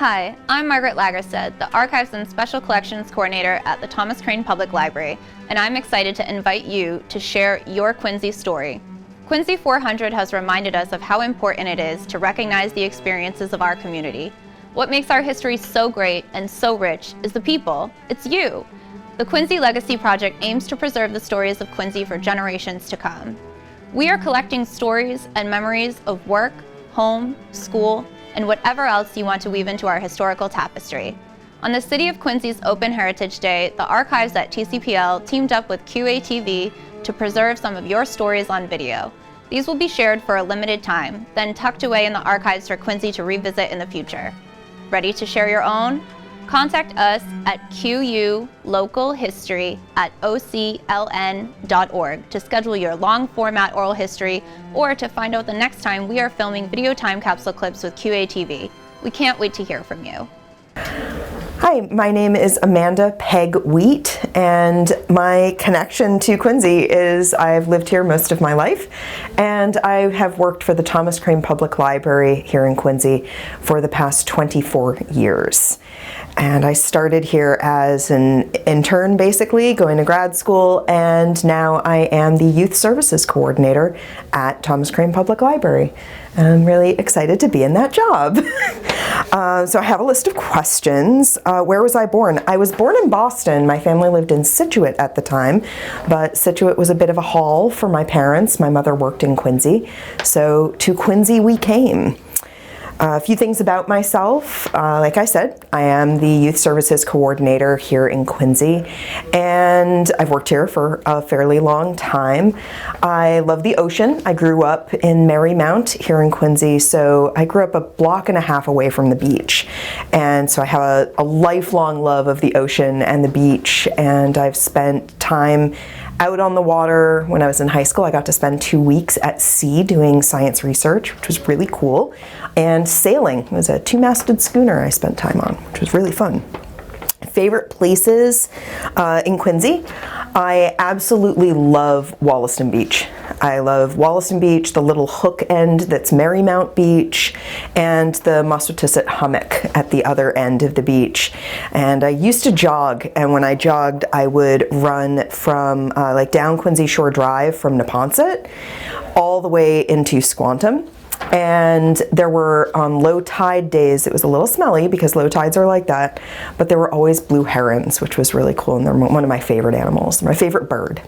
Hi, I'm Margaret Lagerstedt, the Archives and Special Collections Coordinator at the Thomas Crane Public Library, and I'm excited to invite you to share your Quincy story. Quincy 400 has reminded us of how important it is to recognize the experiences of our community. What makes our history so great and so rich is the people. It's you. The Quincy Legacy Project aims to preserve the stories of Quincy for generations to come. We are collecting stories and memories of work, home, school, and whatever else you want to weave into our historical tapestry. On the City of Quincy's Open Heritage Day, the archives at TCPL teamed up with QATV to preserve some of your stories on video. These will be shared for a limited time, then tucked away in the archives for Quincy to revisit in the future. Ready to share your own? Contact us at qulocalhistory@ocln.org to schedule your long format oral history or to find out the next time we are filming video time capsule clips with QATV. We can't wait to hear from you. Hi, my name is Amanda Peg Wheat, and my connection to Quincy is I've lived here most of my life, and I have worked for the Thomas Crane Public Library here in Quincy for the past 24 years. And I started here as an intern, basically, going to grad school, and now I am the Youth Services Coordinator at Thomas Crane Public Library. I'm really excited to be in that job. So I have a list of questions. Where was I born? I was born in Boston. My family lived in Scituate at the time, but Scituate was a bit of a haul for my parents. My mother worked in Quincy, so to Quincy we came. A few things about myself. Like I said, I am the Youth Services Coordinator here in Quincy, and I've worked here for a fairly long time. I love the ocean. I grew up in Marymount here in Quincy, so I grew up a block and a half away from the beach. And so I have a lifelong love of the ocean and the beach, and I've spent time out on the water. When I was in high school, I got to spend 2 weeks at sea doing science research, which was really cool. And sailing. It was a 2-masted schooner I spent time on, which was really fun. Favorite places in Quincy? I absolutely love Wollaston Beach. I love Wollaston Beach, the little hook end that's Marymount Beach, and the Massachusetts Hummock at the other end of the beach. And I used to jog, and when I jogged, I would run from like down Quincy Shore Drive from Neponset all the way into Squantum. And there were, on low tide days, it was a little smelly because low tides are like that, but there were always blue herons, which was really cool, and they're one of my favorite animals, my favorite bird.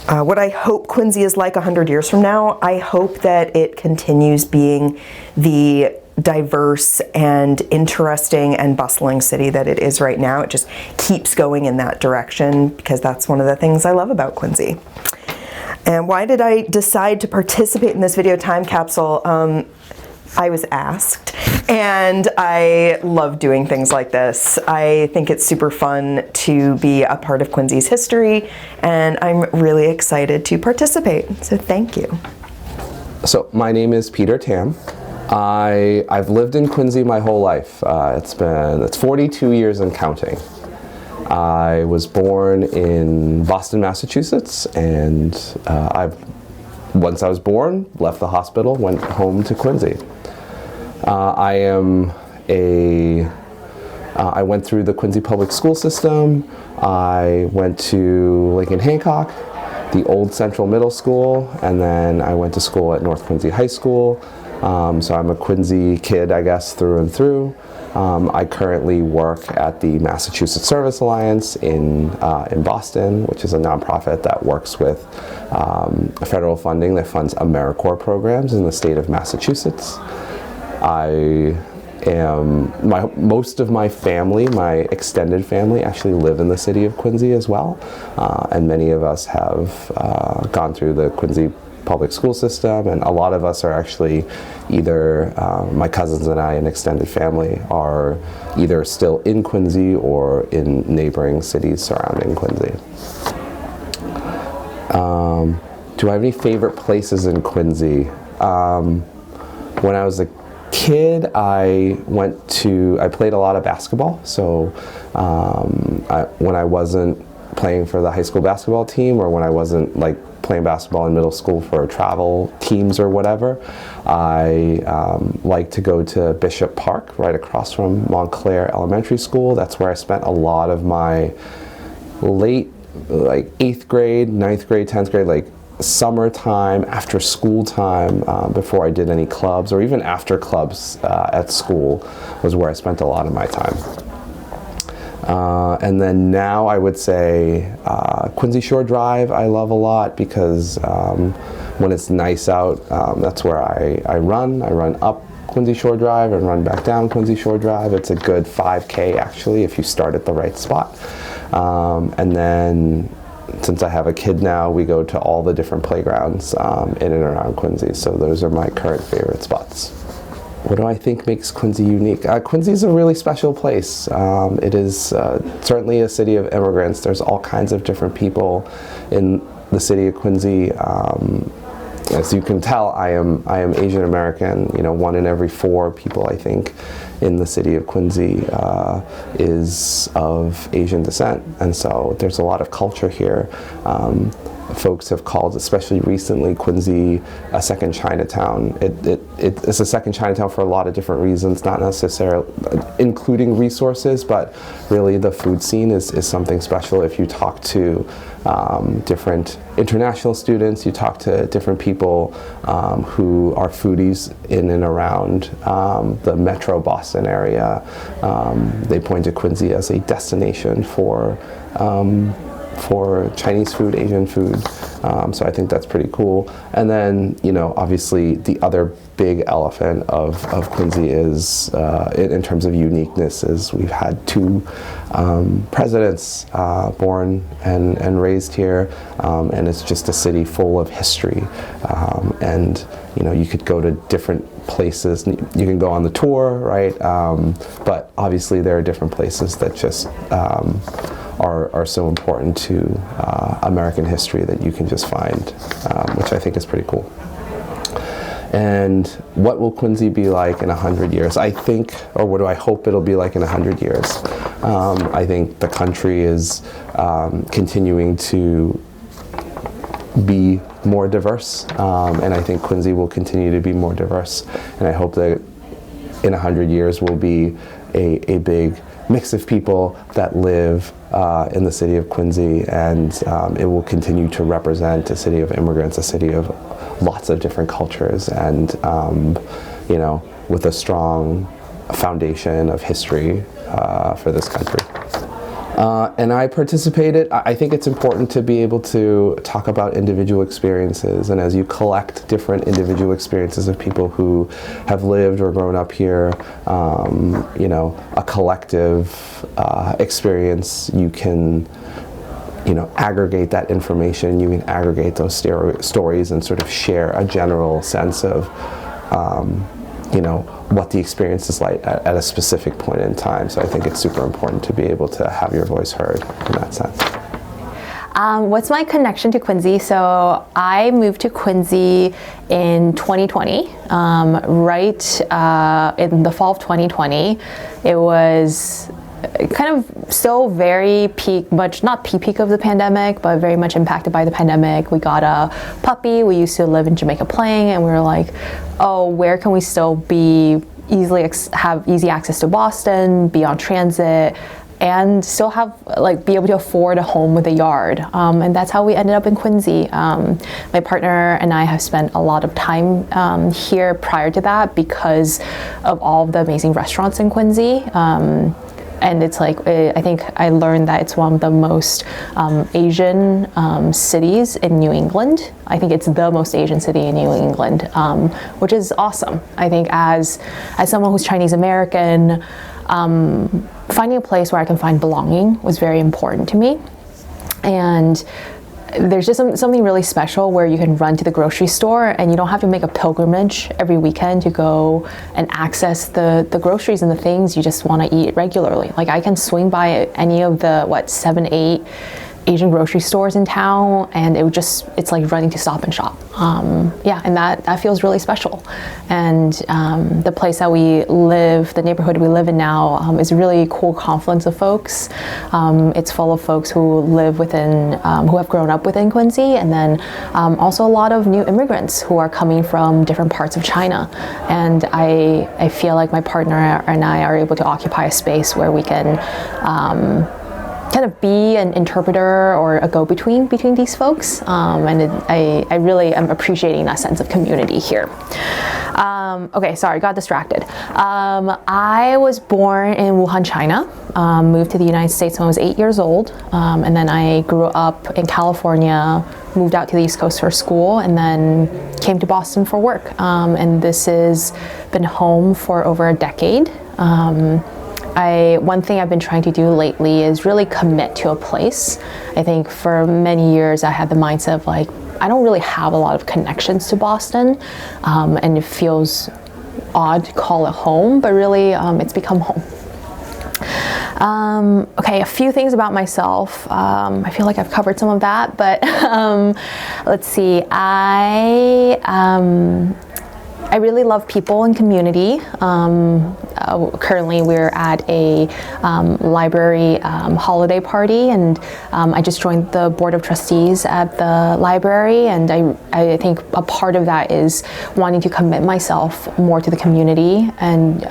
What I hope Quincy is like 100 years from now, I hope that it continues being the diverse and interesting and bustling city that it is right now. It just keeps going in that direction because that's one of the things I love about Quincy. And why did I decide to participate in this video time capsule? I was asked, and I love doing things like this. I think it's super fun to be a part of Quincy's history, and I'm really excited to participate, so thank you. So my name is Peter Tam. I've lived in Quincy my whole life. It's 42 years and counting. I was born in Boston, Massachusetts, and once I was born, left the hospital, went home to Quincy. I went through the Quincy public school system. I went to Lincoln Hancock, the old Central Middle School, and then I went to school at North Quincy High School. So I'm a Quincy kid, I guess, through and through. I currently work at the Massachusetts Service Alliance in Boston, which is a nonprofit that works with federal funding that funds AmeriCorps programs in the state of Massachusetts. Most of my family, my extended family, actually live in the city of Quincy as well, and many of us have gone through the Quincy public school system, and a lot of us are actually either, my cousins and I, an extended family, are either still in Quincy or in neighboring cities surrounding Quincy. Do I have any favorite places in Quincy? When I was a kid, I played a lot of basketball, so when I wasn't playing for the high school basketball team, or when I wasn't like playing basketball in middle school for travel teams or whatever, I like to go to Bishop Park, right across from Montclair Elementary School. That's where I spent a lot of my late, like 8th grade, 9th grade, 10th grade, like summertime, after school time, before I did any clubs, or even after clubs at school, was where I spent a lot of my time. And then now I would say Quincy Shore Drive I love a lot, because when it's nice out, that's where I run. I run up Quincy Shore Drive and run back down Quincy Shore Drive. It's a good 5K actually if you start at the right spot. And then since I have a kid now, we go to all the different playgrounds in and around Quincy. So those are my current favorite spots. What do I think makes Quincy unique? Quincy is a really special place. It is certainly a city of immigrants. There's all kinds of different people in the city of Quincy. As you can tell, I am Asian American. You know, 1 in every 4 people, I think, in the city of Quincy is of Asian descent, and so there's a lot of culture here. Folks have called, especially recently, Quincy a second Chinatown. It's a second Chinatown for a lot of different reasons, not necessarily including resources, but really the food scene is something special. If you talk to different international students, you talk to different people who are foodies in and around the metro Boston area, they point to Quincy as a destination for Chinese food, Asian food, so I think that's pretty cool. And then, you know, obviously the other big elephant of Quincy is, in terms of uniqueness, is we've had 2 presidents born and raised here, and it's just a city full of history. And, you know, you could go to different places, you can go on the tour, right? But obviously there are different places that just are so important to American history that you can just find, which I think is pretty cool. And what will Quincy be like in 100 years? I think, or what do I hope it'll be like in 100 years? I think the country is continuing to be more diverse, and I think Quincy will continue to be more diverse, and I hope that in 100 years will be a big mix of people that live in the city of Quincy, and it will continue to represent a city of immigrants, a city of lots of different cultures, and you know, with a strong foundation of history for this country. And I participated. I think it's important to be able to talk about individual experiences, and as you collect different individual experiences of people who have lived or grown up here, you know, a collective experience, you can, you know, aggregate that information, you can aggregate those stories and sort of share a general sense of, you know, what the experience is like at a specific point in time. So I think it's super important to be able to have your voice heard in that sense. What's my connection to Quincy? So I moved to Quincy in 2020, right in the fall of 2020. It was kind of still very peak, but not peak of the pandemic, but very much impacted by the pandemic. We got a puppy. We used to live in Jamaica Plain, and we were like, oh, where can we still be have easy access to Boston, be on transit, and still have, like, be able to afford a home with a yard. And that's how we ended up in Quincy. My partner and I have spent a lot of time here prior to that because of all of the amazing restaurants in Quincy. And it's like, I think I learned that it's one of the most Asian cities in New England. I think it's the most Asian city in New England, which is awesome. I think as someone who's Chinese American, finding a place where I can find belonging was very important to me. And there's just something really special where you can run to the grocery store and you don't have to make a pilgrimage every weekend to go and access the groceries and the things you just want to eat regularly. Like, I can swing by any of the 7, 8 Asian grocery stores in town, and it's like running to Stop and Shop. Yeah, and that feels really special. And the place that we live, the neighborhood we live in now, is a really cool confluence of folks. It's full of folks who live within, who have grown up within Quincy, and then also a lot of new immigrants who are coming from different parts of China. And I feel like my partner and I are able to occupy a space where we can kind of be an interpreter or a go-between between these folks, I really am appreciating that sense of community here. Okay, sorry, got distracted. I was born in Wuhan, China, moved to the United States when I was 8 years old, and then I grew up in California, moved out to the East Coast for school, and then came to Boston for work. And this has been home for over a decade. One thing I've been trying to do lately is really commit to a place. I think for many years I had the mindset of like, I don't really have a lot of connections to Boston, and it feels odd to call it home, but really it's become home. Okay, a few things about myself. I feel like I've covered some of that, but let's see. I really love people and community. Currently we're at a library holiday party, and I just joined the board of trustees at the library, and I think a part of that is wanting to commit myself more to the community and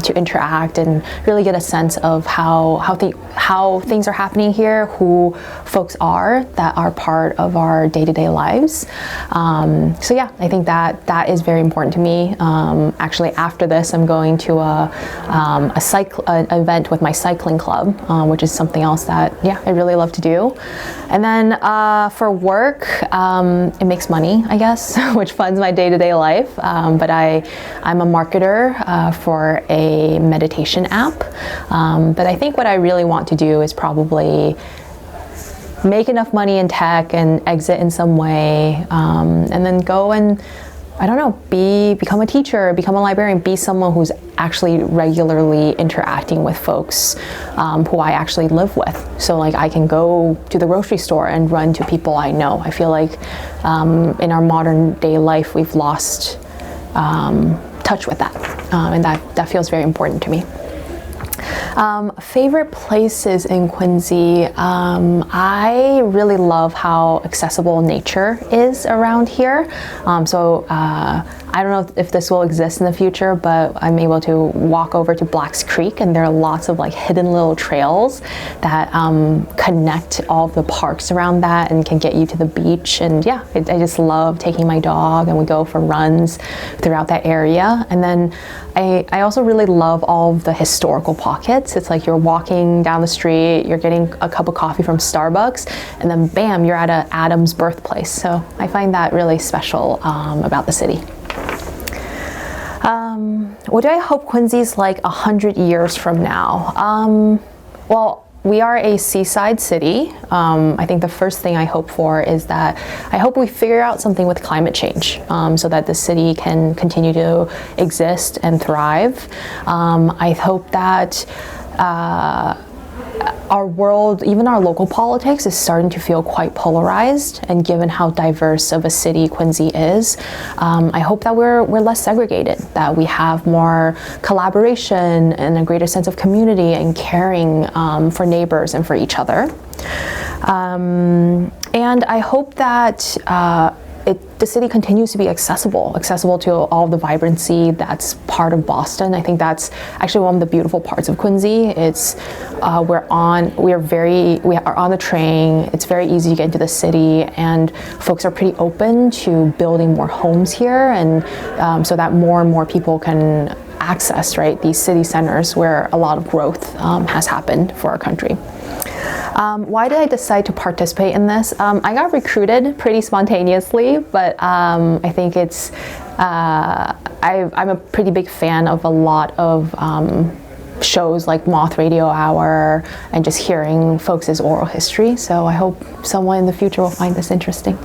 to interact and really get a sense of how things are happening here, who folks are that are part of our day-to-day lives. So yeah, I think that is very important to me. Actually, after this, I'm going to an event with my cycling club, which is something else that, yeah, I really love to do. And then for work, it makes money, I guess, which funds my day-to-day life. But I'm a marketer for a meditation app. But I think what I really want to do is probably make enough money in tech and exit in some way, and then go and, I don't know, become a teacher, become a librarian, be someone who's actually regularly interacting with folks who I actually live with. So like I can go to the grocery store and run to people I know. I feel like in our modern day life, we've lost touch with that. And that feels very important to me. Favorite places in Quincy, I really love how accessible nature is around here. I don't know if this will exist in the future, but I'm able to walk over to Black's Creek, and there are lots of like hidden little trails that connect all of the parks around that and can get you to the beach. And yeah, I just love taking my dog, and we go for runs throughout that area. And then I also really love all of the historical pockets. It's like you're walking down the street, you're getting a cup of coffee from Starbucks, and then bam, you're at Adam's birthplace. So I find that really special about the city. What do I hope Quincy's like 100 years from now? Well, we are a seaside city. I think the first thing I hope for is that I hope we figure out something with climate change so that the city can continue to exist and thrive. I hope that our world, even our local politics, is starting to feel quite polarized, and given how diverse of a city Quincy is, I hope that we're less segregated, that we have more collaboration and a greater sense of community and caring for neighbors and for each other. And I hope that the city continues to be accessible to all of the vibrancy that's part of Boston. I think that's actually one of the beautiful parts of Quincy. It's we are on the train. It's very easy to get into the city, and folks are pretty open to building more homes here, and so that more and more people can access, right, these city centers where a lot of growth has happened for our country. Why did I decide to participate in this? I got recruited pretty spontaneously, but I think it's, I'm a pretty big fan of a lot of shows like Moth Radio Hour and just hearing folks' oral history. So I hope someone in the future will find this interesting.